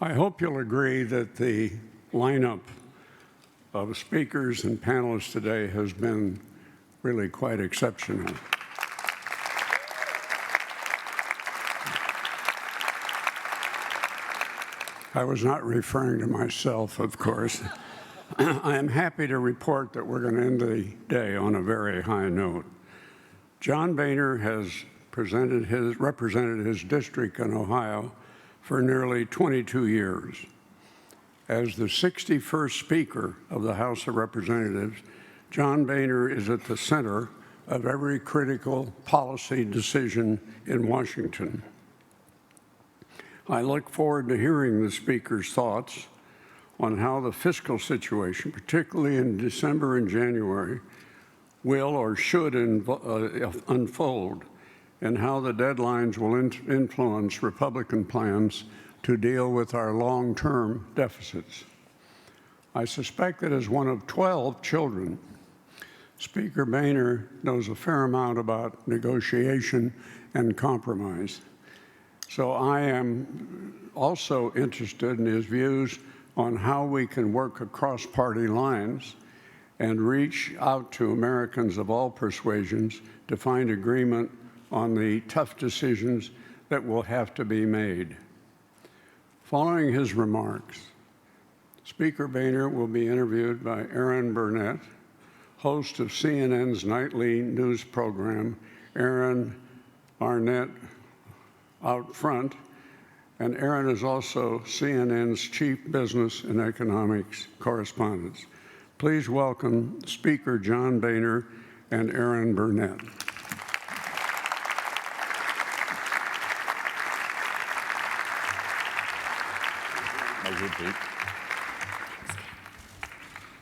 I hope you'll agree that the lineup of speakers and panelists today has been really quite exceptional. I was not referring to myself, of course. I am happy to report that we're going to end the day on a very high note. John Boehner has represented his district in Ohio for nearly 22 years. As the 61st Speaker of the House of Representatives, John Boehner is at the center of every critical policy decision in Washington. I look forward to hearing the Speaker's thoughts on how the fiscal situation, particularly in December and January, will or should unfold, and how the deadlines will influence Republican plans to deal with our long-term deficits. I suspect that as one of 12 children, Speaker Boehner knows a fair amount about negotiation and compromise. So I am also interested in his views on how we can work across party lines and reach out to Americans of all persuasions to find agreement on the tough decisions that will have to be made. Following his remarks, Speaker Boehner will be interviewed by Erin Burnett, host of CNN's nightly news program, Erin Burnett, OutFront, and Erin is also CNN's chief business and economics correspondent. Please welcome Speaker John Boehner and Erin Burnett. Thank you, Pete.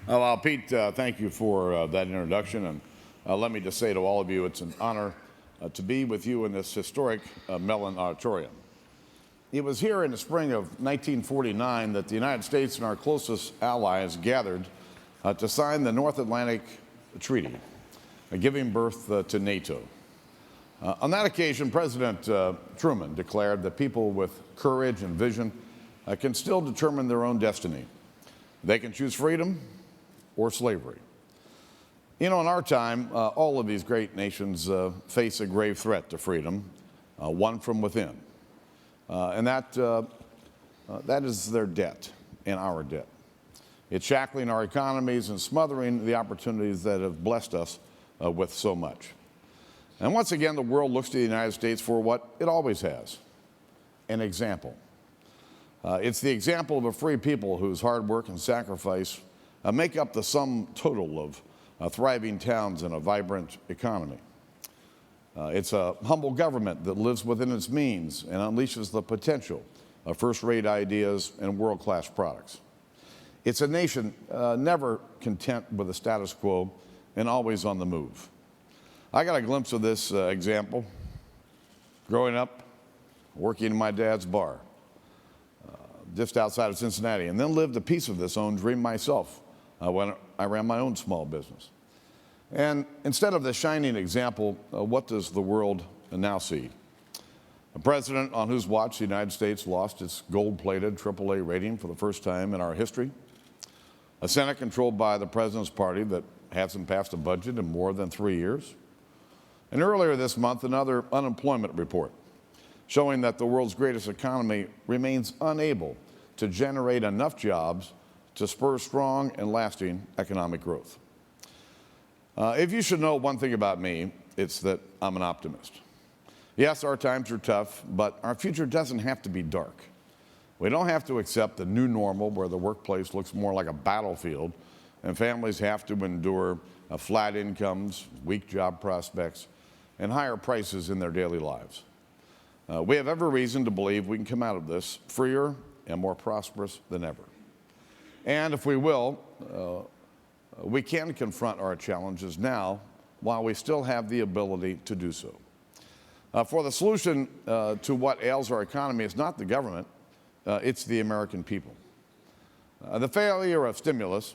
Well, Pete, thank you for that introduction. And let me just say to all of you, it's an honor to be with you in this historic Mellon Auditorium. It was here in the spring of 1949 that the United States and our closest allies gathered to sign the North Atlantic Treaty, giving birth to NATO. On that occasion, President Truman declared that people with courage and vision can still determine their own destiny. They can choose freedom or slavery. You know, in our time, all of these great nations face a grave threat to freedom, one from within. And that is their debt and our debt. It's shackling our economies and smothering the opportunities that have blessed us with so much. And once again, the world looks to the United States for what it always has, an example. It's the example of a free people whose hard work and sacrifice make up the sum total of thriving towns and a vibrant economy. It's a humble government that lives within its means and unleashes the potential of first-rate ideas and world-class products. It's a nation never content with the status quo and always on the move. I got a glimpse of this example growing up, working in my dad's bar, just outside of Cincinnati, and then lived a piece of this own dream myself when I ran my own small business. And instead of the shining example, what does the world now see? A president on whose watch the United States lost its gold-plated AAA rating for the first time in our history. A Senate controlled by the president's party that hasn't passed a budget in more than 3 years. And earlier this month, another unemployment report showing that the world's greatest economy remains unable to generate enough jobs to spur strong and lasting economic growth. If you should know one thing about me, it's that I'm an optimist. Yes, our times are tough, but our future doesn't have to be dark. We don't have to accept the new normal where the workplace looks more like a battlefield and families have to endure flat incomes, weak job prospects, and higher prices in their daily lives. We have every reason to believe we can come out of this freer and more prosperous than ever. And if we will, we can confront our challenges now while we still have the ability to do so. For the solution to what ails our economy is not the government, it's the American people. The failure of stimulus,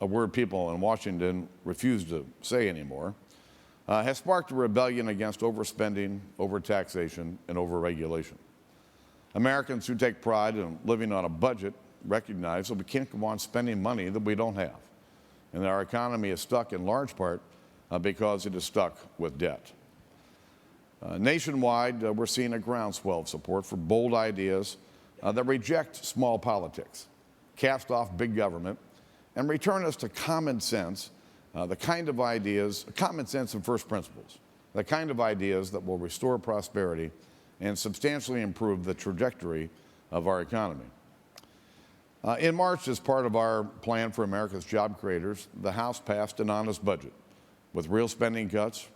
a word people in Washington refuse to say anymore, has sparked a rebellion against overspending, overtaxation, and overregulation. Americans who take pride in living on a budget recognize that we can't go on spending money that we don't have, and that our economy is stuck in large part because it is stuck with debt. Nationwide, we're seeing a groundswell of support for bold ideas that reject small politics, cast off big government, and return us to common sense, the kind of ideas, common sense and first principles, the kind of ideas that will restore prosperity and substantially improve the trajectory of our economy. In March, as part of our plan for America's job creators, the House passed an honest budget with real spending cuts,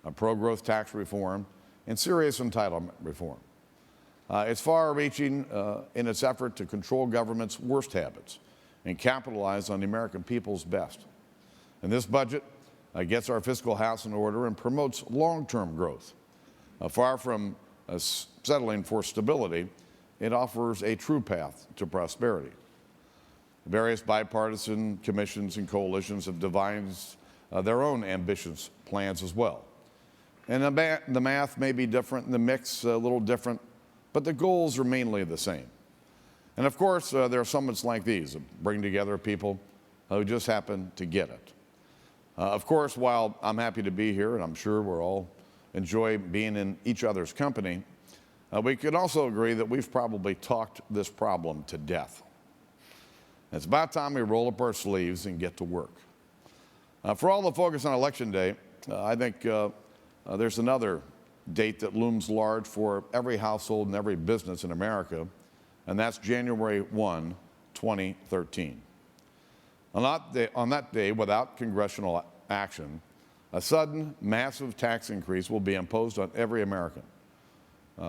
a pro-growth tax reform, and serious entitlement reform. It's far-reaching in its effort to control government's worst habits and capitalize on the American people's best. And this budget gets our fiscal house in order and promotes long-term growth. Far from settling for stability, it offers a true path to prosperity. Various bipartisan commissions and coalitions have devised their own ambitious plans as well. And the math may be different and the mix a little different, but the goals are mainly the same. And of course, there are summits like these that bring together people who just happen to get it. Of course, while I'm happy to be here, and I'm sure we're all enjoy being in each other's company, we can also agree that we've probably talked this problem to death. It's about time we roll up our sleeves and get to work. For all the focus on Election Day, I think there's another date that looms large for every household and every business in America, and that's January 1, 2013. On that day, without congressional action, a sudden, massive tax increase will be imposed on every American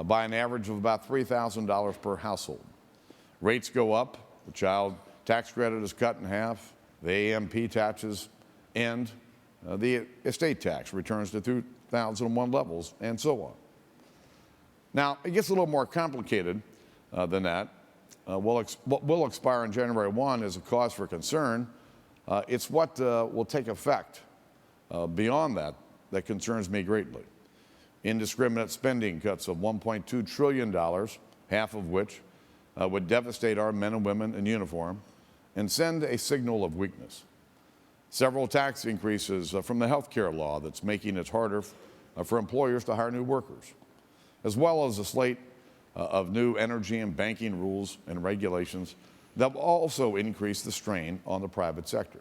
by an average of about $3,000 per household. Rates go up, the child tax credit is cut in half, the AMP taxes end, the estate tax returns to 2001 levels, and so on. Now, it gets a little more complicated than that. What will expire on January 1 is a cause for concern. It's what will take effect beyond that that concerns me greatly. Indiscriminate spending cuts of $1.2 trillion, half of which would devastate our men and women in uniform and send a signal of weakness. Several tax increases from the health care law that's making it harder for employers to hire new workers, as well as a slate of new energy and banking rules and regulations that will also increase the strain on the private sector.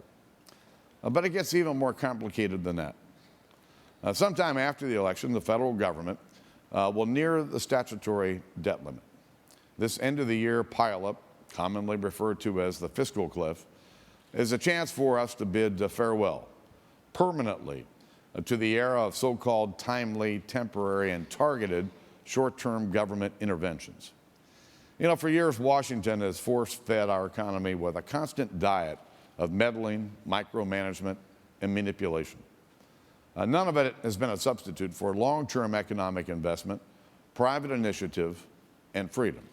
But it gets even more complicated than that. Sometime after the election, the federal government will near the statutory debt limit. This end-of-the-year pileup, commonly referred to as the fiscal cliff, is a chance for us to bid farewell permanently to the era of so-called timely, temporary, and targeted short-term government interventions. You know, for years, Washington has force-fed our economy with a constant diet of meddling, micromanagement, and manipulation. None of it has been a substitute for long-term economic investment, private initiative, and freedom.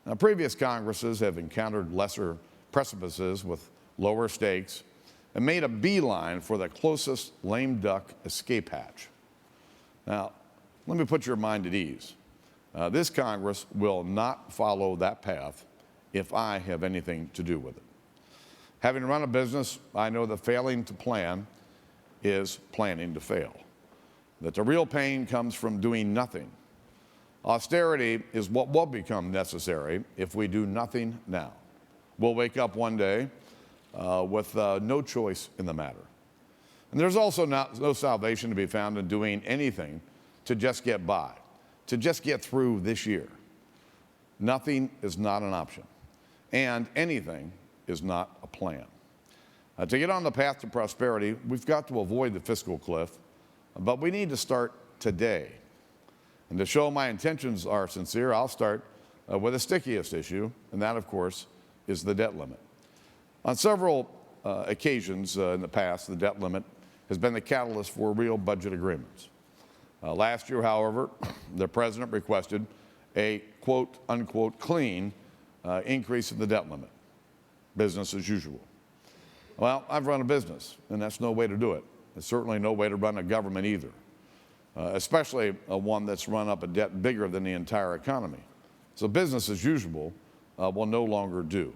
Now, previous Congresses have encountered lesser precipices with lower stakes and made a beeline for the closest lame duck escape hatch. Now, let me put your mind at ease. This Congress will not follow that path if I have anything to do with it. Having run a business, I know that failing to plan is planning to fail, that the real pain comes from doing nothing. Austerity is what will become necessary if we do nothing now. We'll wake up one day with no choice in the matter. And there's also no salvation to be found in doing anything to just get by, to just get through this year. Nothing is not an option, and anything is not a plan. To get on the path to prosperity, we've got to avoid the fiscal cliff, but we need to start today. And to show my intentions are sincere, I'll start with the stickiest issue, and that, of course, is the debt limit. On several occasions in the past, the debt limit has been the catalyst for real budget agreements. Last year, however, the president requested a quote-unquote clean increase in the debt limit, business as usual. Well, I've run a business, and that's no way to do it. It's certainly no way to run a government either, especially one that's run up a debt bigger than the entire economy. So business as usual will no longer do.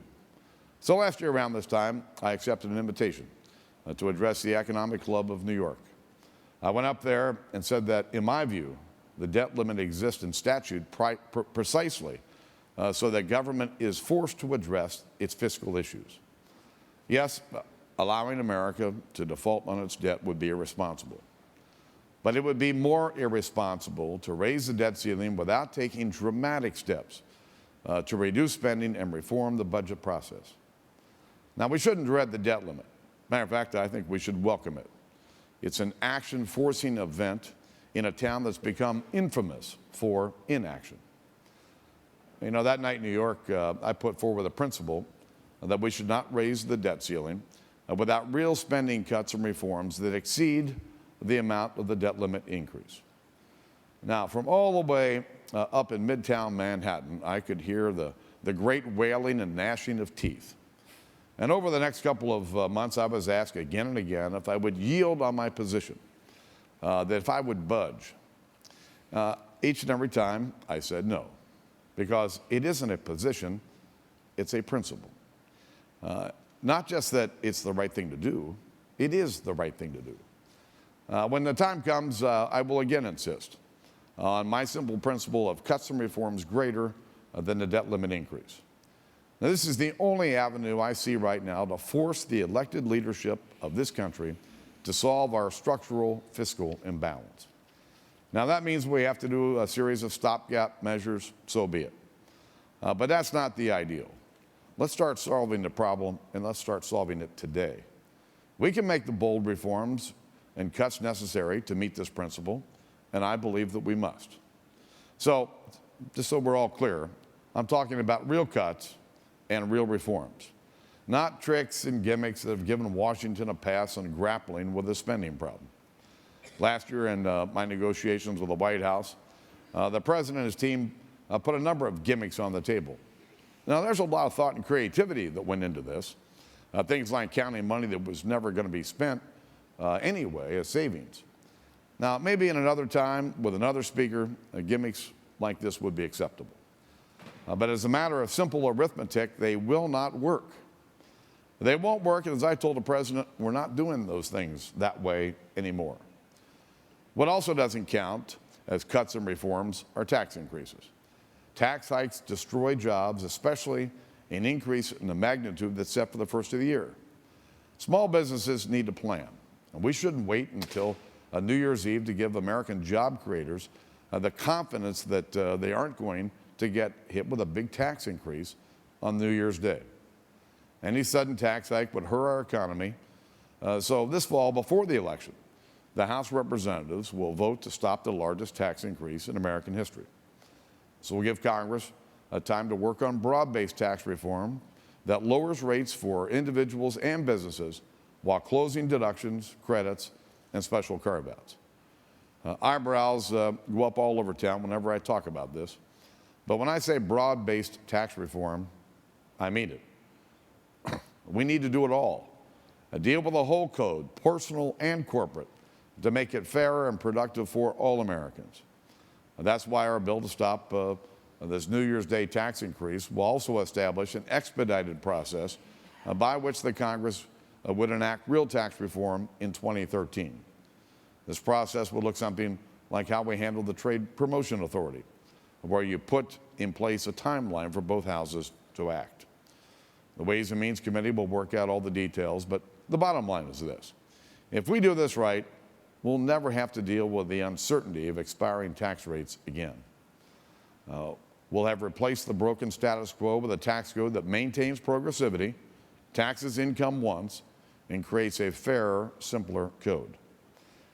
So last year around this time, I accepted an invitation to address the Economic Club of New York. I went up there and said that, in my view, the debt limit exists in statute precisely so that government is forced to address its fiscal issues. Yes, allowing America to default on its debt would be irresponsible. But it would be more irresponsible to raise the debt ceiling without taking dramatic steps to reduce spending and reform the budget process. Now, we shouldn't dread the debt limit. Matter of fact, I think we should welcome it. It's an action-forcing event in a town that's become infamous for inaction. You know, that night in New York, I put forward the principle that we should not raise the debt ceiling without real spending cuts and reforms that exceed the amount of the debt limit increase. Now, from all the way up in Midtown Manhattan, I could hear the great wailing and gnashing of teeth. And over the next couple of months, I was asked again and again if I would yield on my position, that if I would budge. Each and every time, I said no, because it isn't a position, it's a principle. Not just that it's the right thing to do, it is the right thing to do. When the time comes, I will again insist on my simple principle of cuts and reforms greater than the debt limit increase. Now, this is the only avenue I see right now to force the elected leadership of this country to solve our structural fiscal imbalance. Now, that means we have to do a series of stopgap measures, so be it. But that's not the ideal. Let's start solving the problem, and let's start solving it today. We can make the bold reforms and cuts necessary to meet this principle, and I believe that we must. So, just so we're all clear, I'm talking about real cuts and real reforms, not tricks and gimmicks that have given Washington a pass on grappling with the spending problem. Last year in my negotiations with the White House, the president and his team put a number of gimmicks on the table. Now, there's a lot of thought and creativity that went into this, things like counting money that was never going to be spent anyway as savings. Now, maybe in another time with another speaker, gimmicks like this would be acceptable. But as a matter of simple arithmetic, they will not work. They won't work, and as I told the president, we're not doing those things that way anymore. What also doesn't count as cuts and reforms are tax increases. Tax hikes destroy jobs, especially an increase in the magnitude that's set for the first of the year. Small businesses need to plan, and we shouldn't wait until New Year's Eve to give American job creators the confidence that they aren't going to get hit with a big tax increase on New Year's Day. Any sudden tax hike would hurt our economy. So this fall, before the election, the House of Representatives will vote to stop the largest tax increase in American history. So we'll give Congress time to work on broad-based tax reform that lowers rates for individuals and businesses while closing deductions, credits, and special carve-outs. Eyebrows go up all over town whenever I talk about this. But when I say broad-based tax reform, I mean it. We need to do it all. Deal with the whole code, personal and corporate, to make it fairer and productive for all Americans. That's why our bill to stop this New Year's Day tax increase will also establish an expedited process by which the Congress would enact real tax reform in 2013. This process would look something like how we handle the Trade Promotion Authority, where you put in place a timeline for both houses to act. The Ways and Means Committee will work out all the details, but the bottom line is this. If we do this right, we'll never have to deal with the uncertainty of expiring tax rates again. We'll have replaced the broken status quo with a tax code that maintains progressivity, taxes income once, and creates a fairer, simpler code.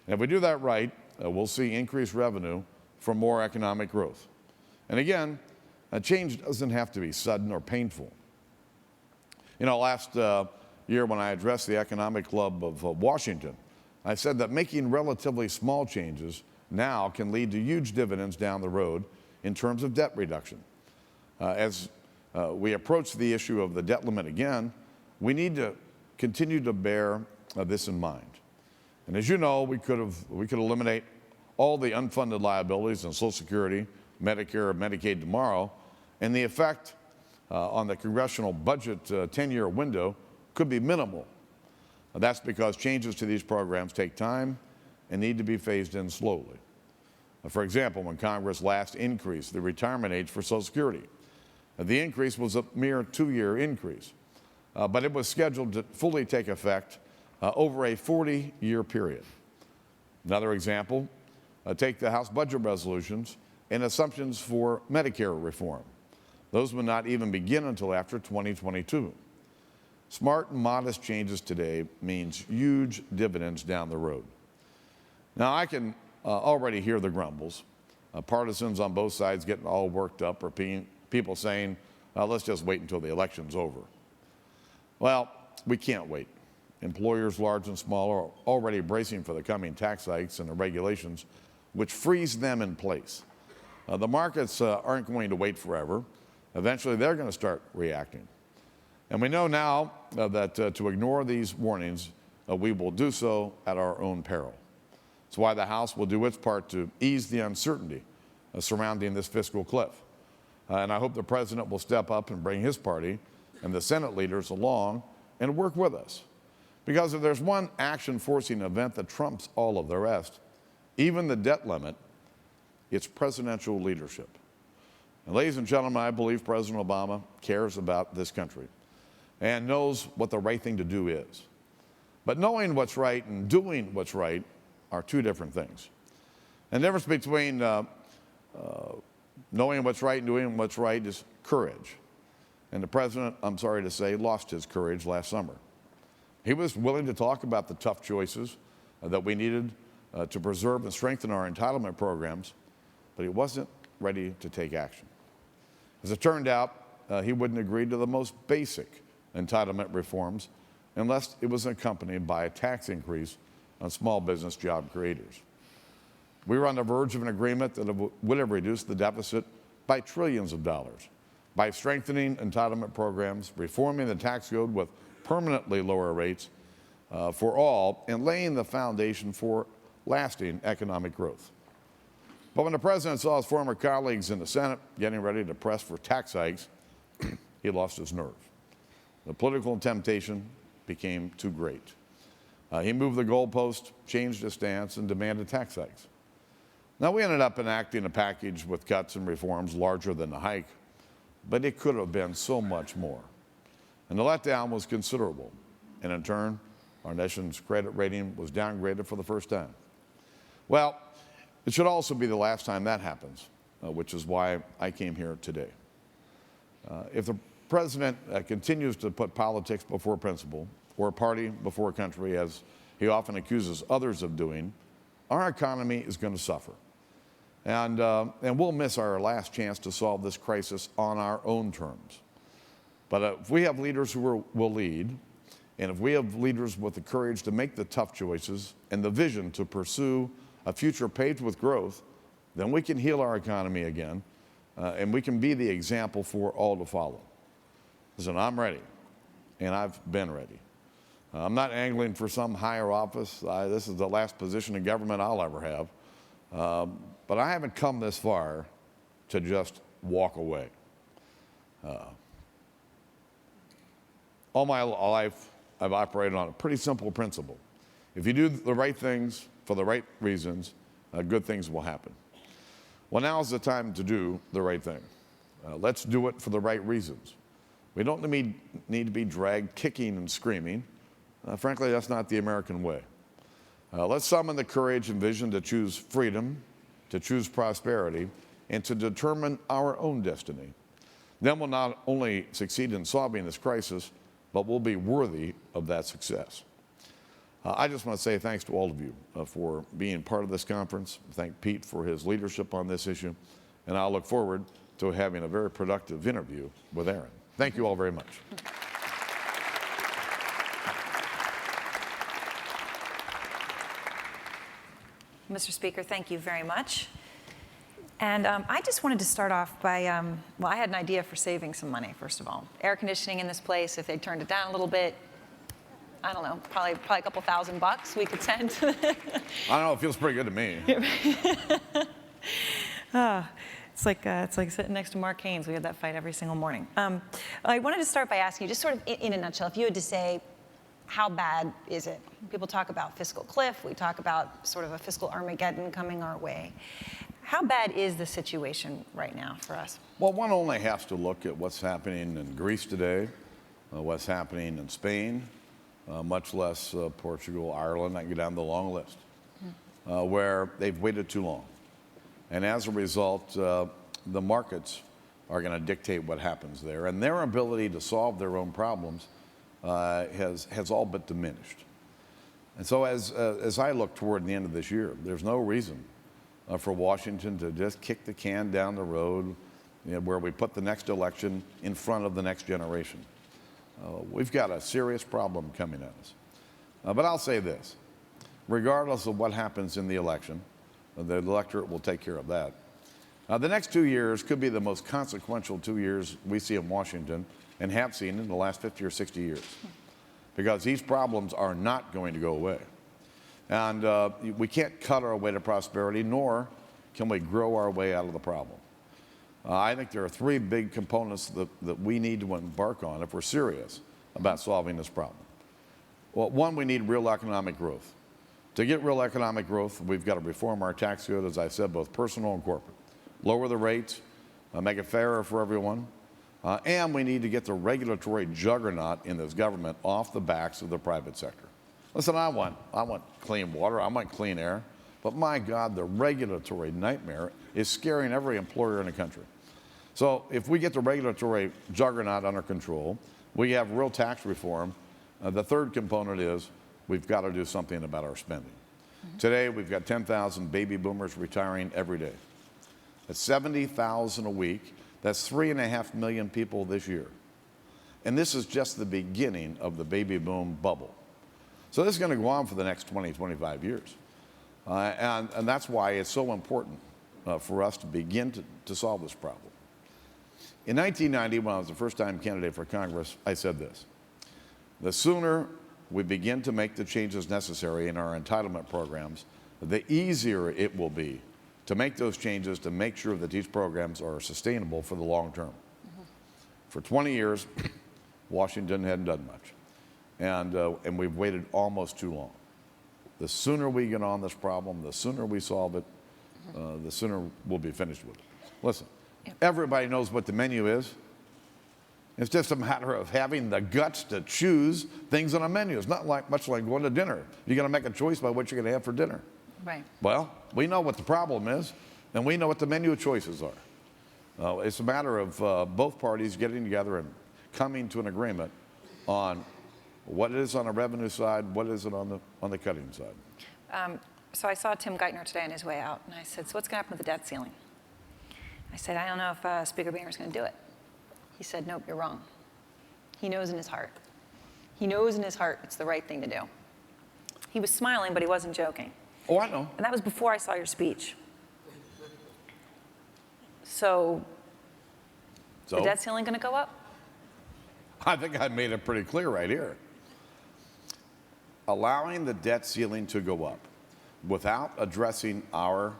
And if we do that right, we'll see increased revenue from more economic growth. And again, a change doesn't have to be sudden or painful. You know, last year when I addressed the Economic Club of Washington, I said that making relatively small changes now can lead to huge dividends down the road in terms of debt reduction. As we approach the issue of the debt limit again, we need to continue to bear this in mind. And as you know, we could eliminate all the unfunded liabilities in Social Security, Medicare, and Medicaid tomorrow, and the effect on the congressional budget 10-year window could be minimal. That's because changes to these programs take time and need to be phased in slowly. For example, when Congress last increased the retirement age for Social Security, the increase was a mere 2-year increase, but it was scheduled to fully take effect over a 40-year period. Another example, take the House budget resolutions and assumptions for Medicare reform. Those will not even begin until after 2022. Smart and modest changes today means huge dividends down the road. Now, I can already hear the grumbles. Partisans on both sides getting all worked up, or people saying, let's just wait until the election's over. Well, we can't wait. Employers large and small are already bracing for the coming tax hikes and the regulations which freeze them in place. The markets aren't going to wait forever. Eventually, they're going to start reacting. And we know now that to ignore these warnings, we will do so at our own peril. That's why the House will do its part to ease the uncertainty surrounding this fiscal cliff. And I hope the President will step up and bring his party and the Senate leaders along and work with us. Because if there's one action-forcing event that trumps all of the rest, even the debt limit, it's presidential leadership. And ladies and gentlemen, I believe President Obama cares about this country and knows what the right thing to do is. But knowing what's right and doing what's right are two different things. And the difference between knowing what's right and doing what's right is courage. And the president, I'm sorry to say, lost his courage last summer. He was willing to talk about the tough choices that we needed to preserve and strengthen our entitlement programs, but he wasn't ready to take action. As it turned out, he wouldn't agree to the most basic entitlement reforms unless it was accompanied by a tax increase on small business job creators. We were on the verge of an agreement that would have reduced the deficit by trillions of dollars by strengthening entitlement programs, reforming the tax code with permanently lower rates for all, and laying the foundation for lasting economic growth. But when the president saw his former colleagues in the Senate getting ready to press for tax hikes, he lost his nerve. The political temptation became too great. He moved the goalpost, changed his stance, and demanded tax hikes. Now, we ended up enacting a package with cuts and reforms larger than the hike, but it could have been so much more. And the letdown was considerable. And in turn, our nation's credit rating was downgraded for the first time. Well, it should also be the last time that happens, which is why I came here today. If the president continues to put politics before principle, or party before country, as he often accuses others of doing, our economy is going to suffer. And we'll miss our last chance to solve this crisis on our own terms. But if we have leaders who will lead, and if we have leaders with the courage to make the tough choices and the vision to pursue a future paved with growth, then we can heal our economy again, and we can be the example for all to follow. Listen, I'm ready, and I've been ready. I'm not angling for some higher office. This is the last position in government I'll ever have. But I haven't come this far to just walk away. All my life, I've operated on a pretty simple principle. If you do the right things for the right reasons, good things will happen. Well, now's the time to do the right thing. Let's do it for the right reasons. We don't need to be dragged kicking and screaming. Frankly, that's not the American way. Let's summon the courage and vision to choose freedom, to choose prosperity, and to determine our own destiny. Then we'll not only succeed in solving this crisis, but we'll be worthy of that success. I just want to say thanks to all of you for being part of this conference. Thank Pete for his leadership on this issue, and I'll look forward to having a very productive interview with Erin. Thank you all very much. Mr. Speaker, thank you very much. And I just wanted to start off by, well, I had an idea for saving some money, first of all. Air conditioning in this place, if they turned it down a little bit, I don't know, probably a couple $1,000 we could send. I don't know, it feels pretty good to me. It's like sitting next to Mark Haynes. We had that fight every single morning. I wanted to start by asking you, just sort of in a nutshell, if you had to say, how bad is it? People talk about fiscal cliff. We talk about sort of a fiscal Armageddon coming our way. How bad is the situation right now for us? Well, one only has to look at what's happening in Greece today, what's happening in Spain, much less Portugal, Ireland. I can go down the long list, where they've waited too long. And as a result, the markets are going to dictate what happens there. And their ability to solve their own problems has all but diminished. And so as I look toward the end of this year, there's no reason for Washington to just kick the can down the road, where we put the next election in front of the next generation. We've got a serious problem coming at us. But I'll say this, regardless of what happens in the election, the electorate will take care of that. The next 2 years could be the most consequential 2 years we see in Washington and have seen in the last 50 or 60 years, because these problems are not going to go away. And we can't cut our way to prosperity, nor can we grow our way out of the problem. I think there are three big components that we need to embark on if we're serious about solving this problem. Well, one, we need real economic growth. To get real economic growth, we've got to reform our tax code, as I said, both personal and corporate. Lower the rates, make it fairer for everyone, and we need to get the regulatory juggernaut in this government off the backs of the private sector. Listen, I want clean water, I want clean air, but my God, the regulatory nightmare is scaring every employer in the country. So if we get the regulatory juggernaut under control, we have real tax reform. The third component is we've got to do something about our spending. Today, we've got 10,000 baby boomers retiring every day. That's 70,000 a week. That's 3.5 million people this year. And this is just the beginning of the baby boom bubble. So this is going to go on for the next 20, 25 years. And that's why it's so important for us to begin to solve this problem. In 1990, when I was the first-time candidate for Congress, I said this: the sooner we begin to make the changes necessary in our entitlement programs, the easier it will be to make those changes to make sure that these programs are sustainable for the long term. For 20 years, Washington hadn't done much. And we've waited almost too long. The sooner we get on this problem, the sooner we solve it, the sooner we'll be finished with it. Listen, everybody knows what the menu is. It's just a matter of having the guts to choose things on a menu. It's not much like going to dinner. You're going to make a choice about what you're going to have for dinner. Right. Well, we know what the problem is, and we know what the menu choices are. It's a matter of both parties getting together and coming to an agreement on what it is on the revenue side, what is it on the cutting side. So I saw Tim Geithner today on his way out, and I said, so what's going to happen with the debt ceiling? I said, I don't know if Speaker Boehner is going to do it. He said, nope, you're wrong. He knows in his heart. He knows in his heart it's the right thing to do. He was smiling, but he wasn't joking. Oh, I know. And that was before I saw your speech. So the debt ceiling going to go up? I think I made it pretty clear right here. Allowing the debt ceiling to go up without addressing our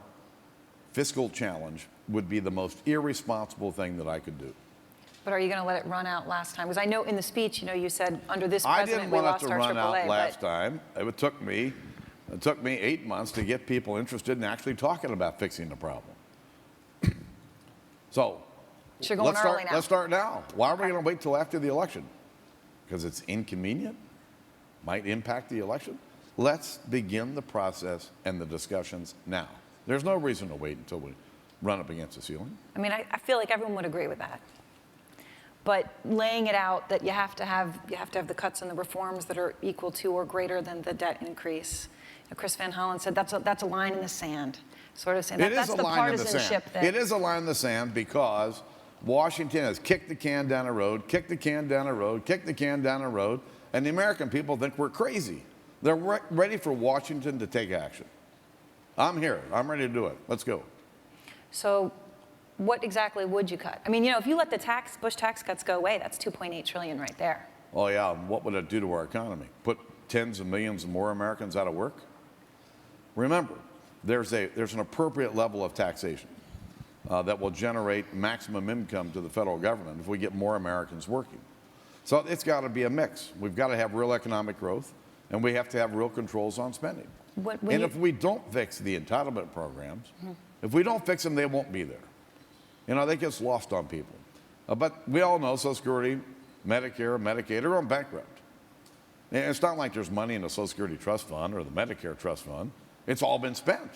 fiscal challenge would be the most irresponsible thing that I could do. But are you going to let it run out last time? Because I know in the speech, you said under this I president didn't we want lost it to our run out AAA. last time. It took me 8 months to get people interested in actually talking about fixing the problem. So You're going early now. Let's start now. Why are we going to wait till after the election? Because it's inconvenient? Might impact the election? Let's begin the process and the discussions now. There's no reason to wait until we run up against the ceiling. I mean, I feel like everyone would agree with that. But laying it out that you have to have the cuts and the reforms that are equal to or greater than the debt increase. Chris Van Hollen said that's a line in the sand, sort of saying that's the partisanship that. It is a line in the sand because Washington has kicked the can down the road, kicked the can down the road, kicked the can down the road, and the American people think we're crazy. They're ready for Washington to take action. I'm here. I'm ready to do it. Let's go. So what exactly would you cut? I mean, if you let the Bush tax cuts go away, that's $2.8 trillion right there. Oh, yeah. What would it do to our economy? Put tens of millions of more Americans out of work? Remember, there's an appropriate level of taxation. that will generate maximum income to the federal government if we get more Americans working. So it's got to be a mix. We've got to have real economic growth, and we have to have real controls on spending. And if we don't fix the entitlement programs, if we don't fix them, they won't be there. You know, they get lost on people. But we all know Social Security, Medicare, Medicaid are going bankrupt. And it's not like there's money in the Social Security Trust Fund or the Medicare Trust Fund. It's all been spent.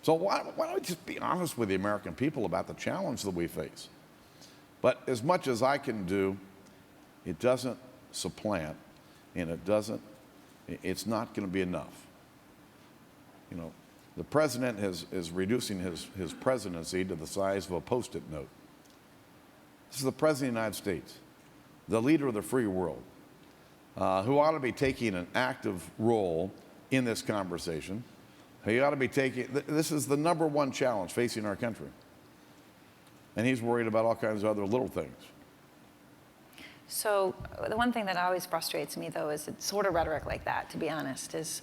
So why don't we just be honest with the American people about the challenge that we face? But as much as I can do, it doesn't supplant, and it's not going to be enough. You know, the president is reducing his presidency to the size of a Post-it note. This is the president of the United States, the leader of the free world, who ought to be taking an active role in this conversation. He ought to be taking, this is the #1 challenge facing our country. And he's worried about all kinds of other little things. So the one thing that always frustrates me, though, is it's sort of rhetoric like that, to be honest, is,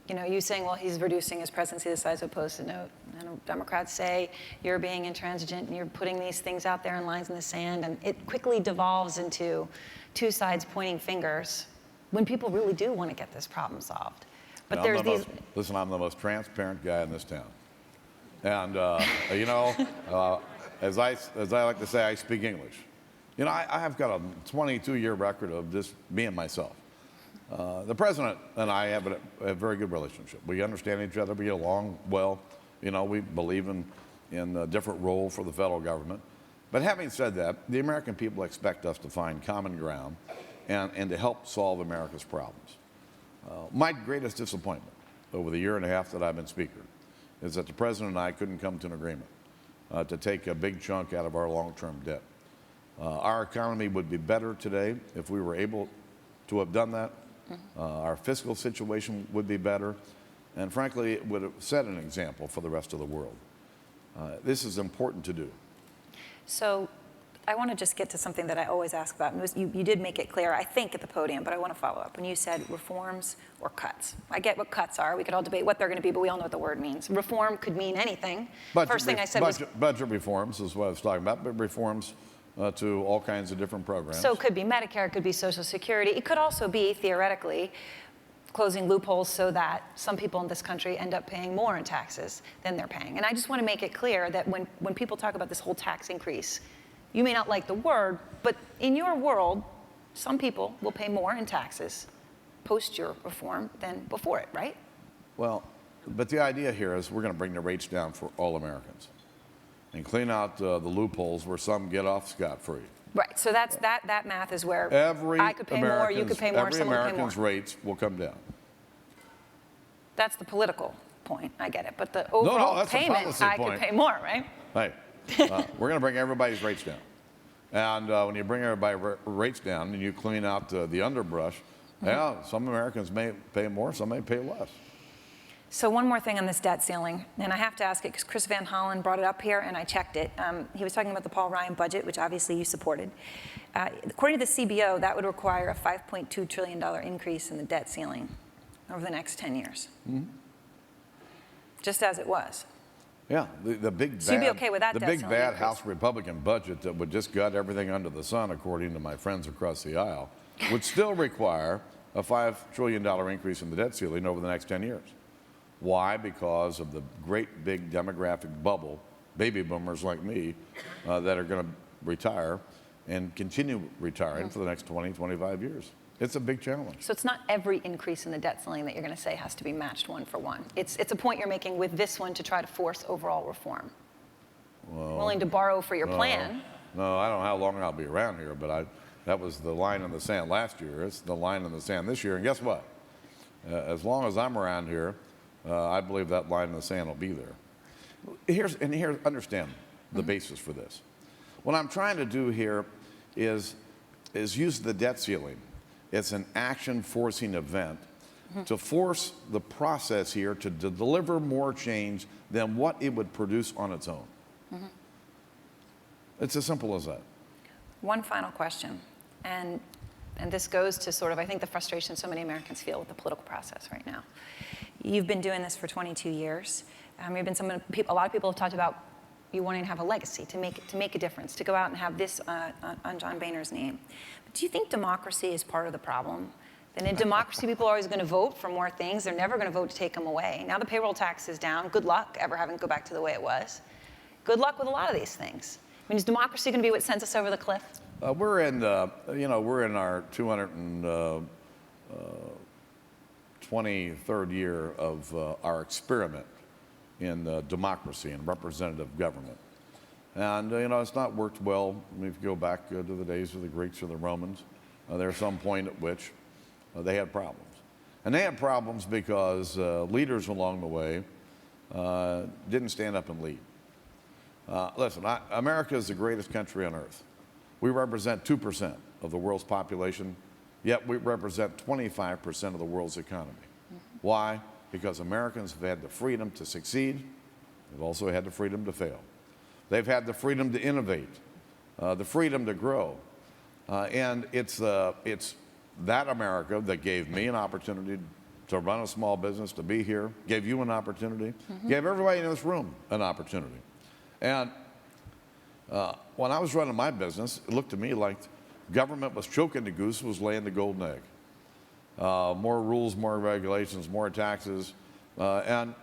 you know, you saying, well, he's reducing his presidency the size of a Post-it note. And Democrats say you're being intransigent and you're putting these things out there in lines in the sand, and it quickly devolves into two sides pointing fingers when people really do want to get this problem solved. But there's these... Listen, I'm the most transparent guy in this town. And, you know, as I like to say, I speak English. You know, I have got a 22-year record of just being myself. The president and I have a very good relationship. We understand each other. We get along well. You know, we believe in a different role for the federal government. But having said that, the American people expect us to find common ground and to help solve America's problems. My greatest disappointment over the year and a half that I've been Speaker is that the president and I couldn't come to an agreement to take a big chunk out of our long-term debt. Our economy would be better today if we were able to have done that. Our fiscal situation would be better. And frankly, it would have set an example for the rest of the world. This is important to do. So I want to just get to something that I always ask about. And you did make it clear, I think, at the podium, but I want to follow up. When you said reforms or cuts. I get what cuts are. We could all debate what they're going to be, but we all know what the word means. Reform could mean anything. First thing I said was... Budget reforms is what I was talking about, but reforms to all kinds of different programs. So it could be Medicare, it could be Social Security. It could also be, theoretically, closing loopholes so that some people in this country end up paying more in taxes than they're paying. And I just want to make it clear that when people talk about this whole tax increase, you may not like the word, but in your world, some people will pay more in taxes post your reform than before it, right? Well, but the idea here is we're going to bring the rates down for all Americans and clean out the loopholes where some get off scot-free. Right, so that math is where I could pay more, you could pay more, someone would pay more. Every American's rates will come down. That's the political point, I get it. But the overall payment, I could pay more, right? Hey, we're going to bring everybody's rates down. And when you bring everybody's rates down and you clean out the underbrush, yeah, some Americans may pay more, some may pay less. So one more thing on this debt ceiling, and I have to ask it because Chris Van Hollen brought it up here and I checked it. He was talking about the Paul Ryan budget, which obviously you supported. According to the CBO, that would require a $5.2 trillion increase in the debt ceiling over the next 10 years. Just as it was. Yeah, the big bad, so you'd be okay with that the debt big ceiling bad increase. House Republican budget that would just gut everything under the sun, according to my friends across the aisle, would still require a $5 trillion increase in the debt ceiling over the next 10 years. Why? Because of the great big demographic bubble, baby boomers like me, that are going to retire and continue retiring for the next 20, 25 years. It's a big challenge. So it's not every increase in the debt ceiling that you're going to say has to be matched one for one. It's a point you're making with this one to try to force overall reform. Well, willing to borrow for your plan. No, I don't know how long I'll be around here, but that was the line in the sand last year. It's the line in the sand this year. And guess what? As long as I'm around here, I believe that line in the sand will be there. Understand the basis for this. What I'm trying to do here is use the debt ceiling. It's an action-forcing event to force the process here to deliver more change than what it would produce on its own. It's as simple as that. One final question, and this goes to sort of, I think, the frustration so many Americans feel with the political process right now. You've been doing this for 22 years. A lot of people have talked about, You wanted to have a legacy, to make a difference, to go out and have this on John Boehner's name. But do you think democracy is part of the problem? Then in democracy, people are always going to vote for more things. They're never going to vote to take them away. Now the payroll tax is down. Good luck ever having to go back to the way it was. Good luck with a lot of these things. I mean, is democracy going to be what sends us over the cliff? We're in our 223rd year of our experiment in democracy and representative government. And, it's not worked well. I mean, if you go back to the days of the Greeks or the Romans, there's some point at which they had problems. And they had problems because leaders along the way didn't stand up and lead. Listen, America is the greatest country on earth. We represent 2% of the world's population, yet we represent 25% of the world's economy. Why? Because Americans have had the freedom to succeed. They've also had the freedom to fail. They've had the freedom to innovate, the freedom to grow. And it's that America that gave me an opportunity to run a small business, to be here, gave you an opportunity, gave everybody in this room an opportunity. And when I was running my business, it looked to me like government was choking the goose, was laying the golden egg. More rules, more regulations, more taxes. And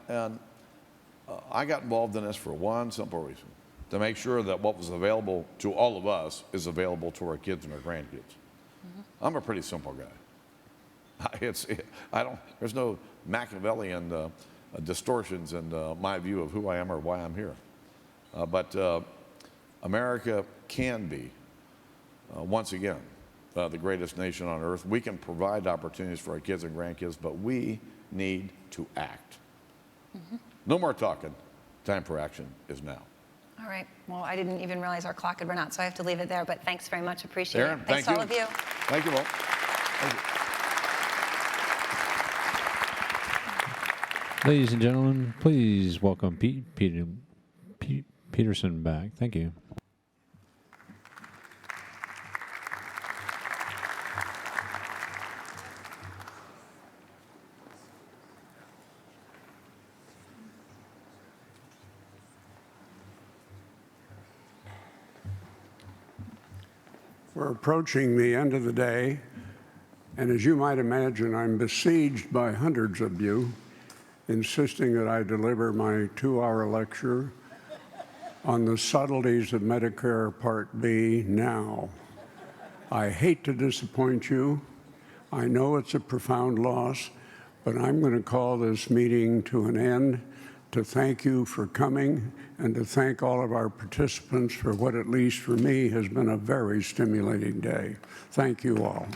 I got involved in this for one simple reason, to make sure that what was available to all of us is available to our kids and our grandkids. I'm a pretty simple guy. There's no Machiavellian distortions in my view of who I am or why I'm here. But America can be, once again, the greatest nation on earth. We can provide opportunities for our kids and grandkids, but we need to act. No more talking. Time for action is now. All right. Well, I didn't even realize our clock had run out, so I have to leave it there. But thanks very much. Appreciate Erin, it. Thanks thank to all of you. Thank you all. Thank you. Ladies and gentlemen, please welcome Peterson back. Thank you. We're approaching the end of the day, and as you might imagine, I'm besieged by hundreds of you insisting that I deliver my 2-hour lecture on the subtleties of Medicare Part B now. I hate to disappoint you. I know it's a profound loss, but I'm going to call this meeting to an end to thank you for coming and to thank all of our participants for what, at least for me, has been a very stimulating day. Thank you all.